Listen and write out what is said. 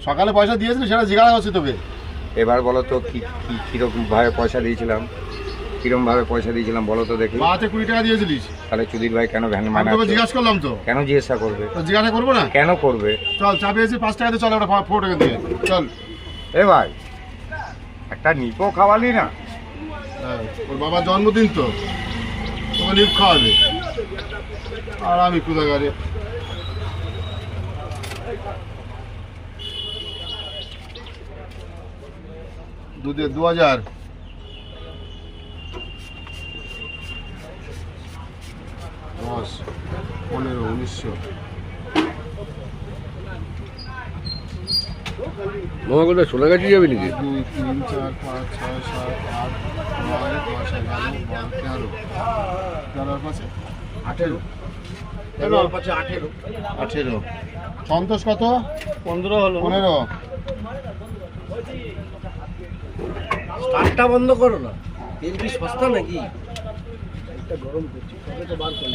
সকালে পয়সা দিয়েছিলি সেটা জিজ্ঞাসা করছি তোকে। এবার বলো তো কিরকম ভাবে পয়সা দিয়েছিলাম, কিরকম ভাবে পয়সা দিয়েছিলাম বলো তো দেখি। বাড়াতে 20 টাকা দিয়েছিলিস। তাহলে চুদির ভাই কেন ভ্যান আমি মানে তোকে জিজ্ঞাসা করলাম তো। কেন জিজ্ঞাসা করবে? তো জিজ্ঞাসা করবো না? কেন করবে? চল চা পেয়েছি 5 টাকাতে, চল ওটা 4 টাকা দিয়ে চল। এ ভাই একটা নিপো খাওয়ালি না? হ্যাঁ, ওর বাবার জন্মদিন তো, তোকে নিপ খাওয়াবে। আর আমি কোথাকারে দুধে 2000, 10, 15, 1900। মামা কোথায় চলে গেছে যাবি নাকি? 2, 3, 4, 5, 6, 7, 8, 9, 10, 11, 12, 13, 13 পাশে 18, 18। সন্তোষ কত? 15 হলো। 15। স্টার্টটা বন্ধ করো না, তেল কি সস্তা নাকি? একটা গরম করছি, তবে তো বার করো।